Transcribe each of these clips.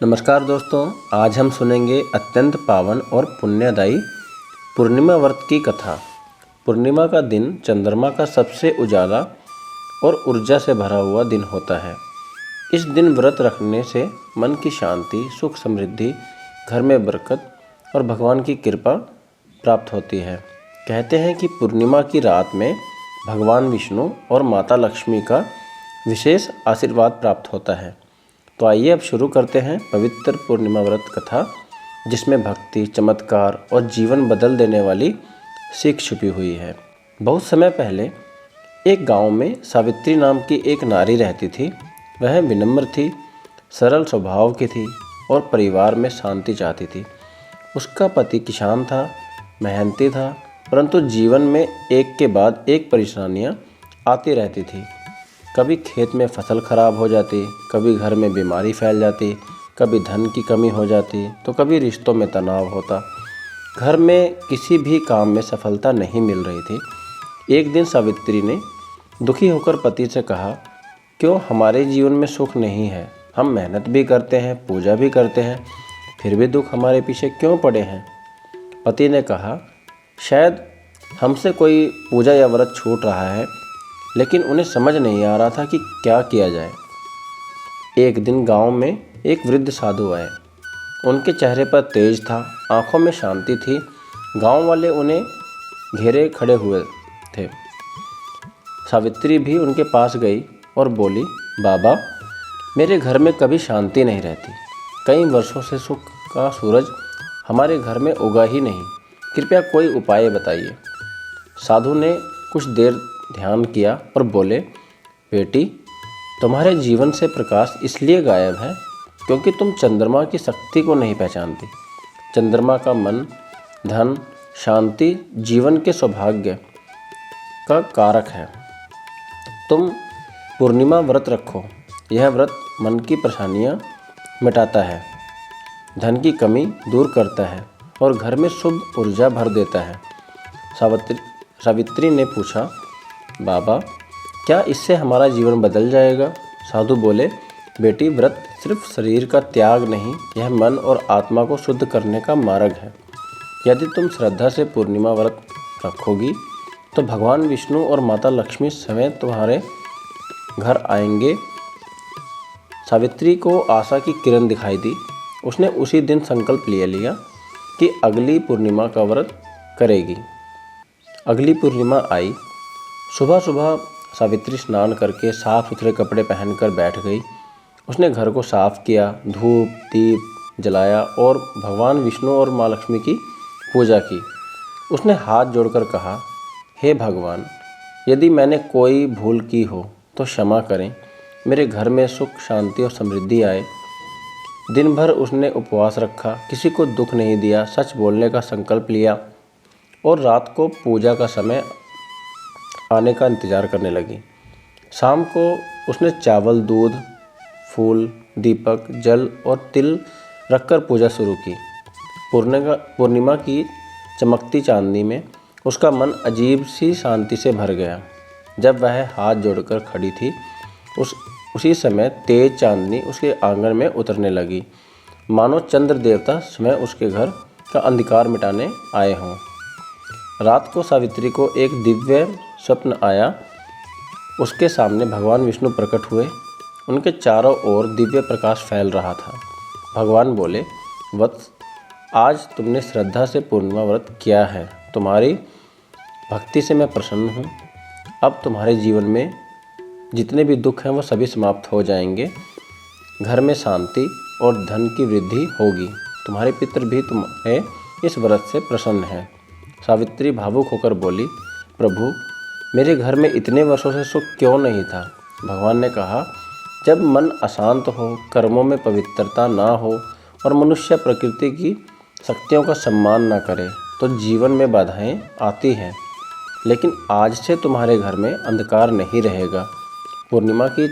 नमस्कार दोस्तों, आज हम सुनेंगे अत्यंत पावन और पुण्यदायी पूर्णिमा व्रत की कथा। पूर्णिमा का दिन चंद्रमा का सबसे उजाला और ऊर्जा से भरा हुआ दिन होता है। इस दिन व्रत रखने से मन की शांति, सुख समृद्धि, घर में बरकत और भगवान की कृपा प्राप्त होती है। कहते हैं कि पूर्णिमा की रात में भगवान विष्णु और माता लक्ष्मी का विशेष आशीर्वाद प्राप्त होता है। तो आइए अब शुरू करते हैं पवित्र पूर्णिमा व्रत कथा, जिसमें भक्ति, चमत्कार और जीवन बदल देने वाली सीख छुपी हुई है। बहुत समय पहले एक गांव में सावित्री नाम की एक नारी रहती थी। वह विनम्र थी, सरल स्वभाव की थी और परिवार में शांति चाहती थी। उसका पति किसान था, मेहनती था, परंतु जीवन में एक के बाद एक परेशानियां आती रहती थी। कभी खेत में फसल खराब हो जाती, कभी घर में बीमारी फैल जाती, कभी धन की कमी हो जाती, तो कभी रिश्तों में तनाव होता। घर में किसी भी काम में सफलता नहीं मिल रही थी। एक दिन सावित्री ने दुखी होकर पति से कहा, क्यों हमारे जीवन में सुख नहीं है? हम मेहनत भी करते हैं, पूजा भी करते हैं, फिर भी दुख हमारे पीछे क्यों पड़े हैं? पति ने कहा, शायद हमसे कोई पूजा या व्रत छूट रहा है, लेकिन उन्हें समझ नहीं आ रहा था कि क्या किया जाए। एक दिन गांव में एक वृद्ध साधु आए। उनके चेहरे पर तेज था, आंखों में शांति थी। गांव वाले उन्हें घेरे खड़े हुए थे। सावित्री भी उनके पास गई और बोली, बाबा, मेरे घर में कभी शांति नहीं रहती। कई वर्षों से सुख का सूरज हमारे घर में उगा ही नहीं। कृपया कोई उपाय बताइए। साधु ने कुछ देर ध्यान किया और बोले, बेटी, तुम्हारे जीवन से प्रकाश इसलिए गायब है क्योंकि तुम चंद्रमा की शक्ति को नहीं पहचानती। चंद्रमा का मन, धन, शांति, जीवन के सौभाग्य का कारक है। तुम पूर्णिमा व्रत रखो। यह व्रत मन की परेशानियां मिटाता है, धन की कमी दूर करता है और घर में शुभ ऊर्जा भर देता है। सावित्री ने पूछा, बाबा, क्या इससे हमारा जीवन बदल जाएगा? साधु बोले, बेटी, व्रत सिर्फ शरीर का त्याग नहीं, यह मन और आत्मा को शुद्ध करने का मार्ग है। यदि तुम श्रद्धा से पूर्णिमा व्रत रखोगी तो भगवान विष्णु और माता लक्ष्मी स्वयं तुम्हारे घर आएंगे। सावित्री को आशा की किरण दिखाई दी। उसने उसी दिन संकल्प ले लिया कि अगली पूर्णिमा का व्रत करेगी। अगली पूर्णिमा आई। सुबह सुबह सावित्री स्नान करके साफ सुथरे कपड़े पहनकर बैठ गई। उसने घर को साफ किया, धूप दीप जलाया और भगवान विष्णु और माँ लक्ष्मी की पूजा की। उसने हाथ जोड़कर कहा, हे भगवान, यदि मैंने कोई भूल की हो तो क्षमा करें। मेरे घर में सुख, शांति और समृद्धि आए। दिन भर उसने उपवास रखा, किसी को दुख नहीं दिया, सच बोलने का संकल्प लिया और रात को पूजा का समय आने का इंतज़ार करने लगी। शाम को उसने चावल, दूध, फूल, दीपक, जल और तिल रखकर पूजा शुरू की। पूर्णिमा की चमकती चांदनी में उसका मन अजीब सी शांति से भर गया। जब वह हाथ जोड़कर खड़ी थी, उसी समय तेज चांदनी उसके आंगन में उतरने लगी, मानो चंद्र देवता स्वयं उसके घर का अंधकार मिटाने आए हों। रात को सावित्री को एक दिव्य स्वप्न आया। उसके सामने भगवान विष्णु प्रकट हुए। उनके चारों ओर दिव्य प्रकाश फैल रहा था। भगवान बोले, वत्स, आज तुमने श्रद्धा से पूर्णिमा व्रत किया है। तुम्हारी भक्ति से मैं प्रसन्न हूँ। अब तुम्हारे जीवन में जितने भी दुख हैं वो सभी समाप्त हो जाएंगे। घर में शांति और धन की वृद्धि होगी। तुम्हारे पितर भी तुम्हारे इस व्रत से प्रसन्न हैं। सावित्री भावुक होकर बोली, प्रभु, मेरे घर में इतने वर्षों से सुख क्यों नहीं था? भगवान ने कहा, जब मन अशांत हो, कर्मों में पवित्रता ना हो और मनुष्य प्रकृति की शक्तियों का सम्मान ना करे तो जीवन में बाधाएं आती हैं। लेकिन आज से तुम्हारे घर में अंधकार नहीं रहेगा। पूर्णिमा की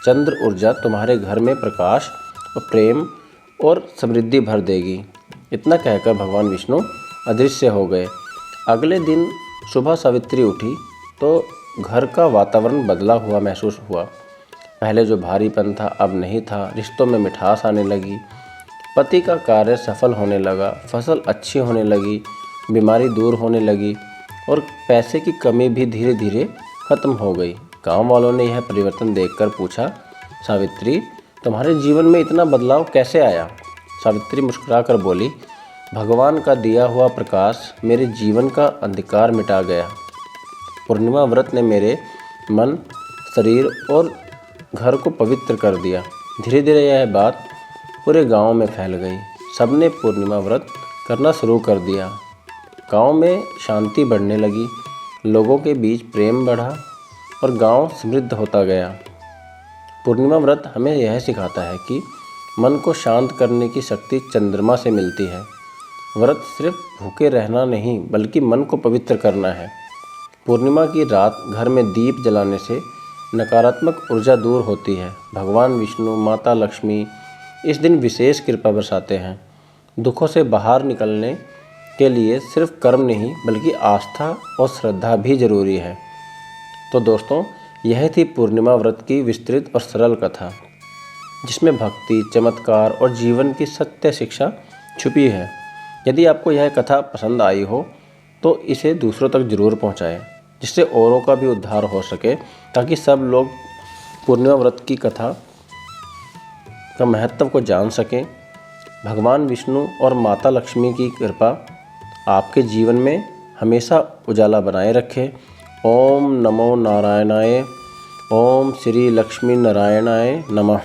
चंद्र ऊर्जा तुम्हारे घर में प्रकाश और प्रेम और समृद्धि भर देगी। इतना कहकर भगवान विष्णु अदृश्य हो गए। अगले दिन सुबह सावित्री उठी तो घर का वातावरण बदला हुआ महसूस हुआ। पहले जो भारीपन था अब नहीं था। रिश्तों में मिठास आने लगी। पति का कार्य सफल होने लगा, फसल अच्छी होने लगी, बीमारी दूर होने लगी और पैसे की कमी भी धीरे धीरे खत्म हो गई। गांव वालों ने यह परिवर्तन देखकर पूछा, सावित्री, तुम्हारे जीवन में इतना बदलाव कैसे आया? सावित्री मुस्कुराकर बोली, भगवान का दिया हुआ प्रकाश मेरे जीवन का अंधकार मिटा गया। पूर्णिमा व्रत ने मेरे मन, शरीर और घर को पवित्र कर दिया। धीरे धीरे यह बात पूरे गांव में फैल गई। सबने पूर्णिमा व्रत करना शुरू कर दिया। गांव में शांति बढ़ने लगी, लोगों के बीच प्रेम बढ़ा और गांव समृद्ध होता गया। पूर्णिमा व्रत हमें यह सिखाता है कि मन को शांत करने की शक्ति चंद्रमा से मिलती है। व्रत सिर्फ भूखे रहना नहीं बल्कि मन को पवित्र करना है। पूर्णिमा की रात घर में दीप जलाने से नकारात्मक ऊर्जा दूर होती है। भगवान विष्णु, माता लक्ष्मी इस दिन विशेष कृपा बरसाते हैं। दुखों से बाहर निकलने के लिए सिर्फ कर्म नहीं बल्कि आस्था और श्रद्धा भी जरूरी है। तो दोस्तों, यह थी पूर्णिमा व्रत की विस्तृत और सरल कथा, जिसमें भक्ति, चमत्कार और जीवन की सत्य शिक्षा छुपी है। यदि आपको यह कथा पसंद आई हो तो इसे दूसरों तक जरूर पहुंचाएं, जिससे औरों का भी उद्धार हो सके, ताकि सब लोग पूर्णिमा व्रत की कथा का महत्व को जान सकें। भगवान विष्णु और माता लक्ष्मी की कृपा आपके जीवन में हमेशा उजाला बनाए रखे। ओम नमो नारायणाय। ओम श्री लक्ष्मी नारायणाय नमः।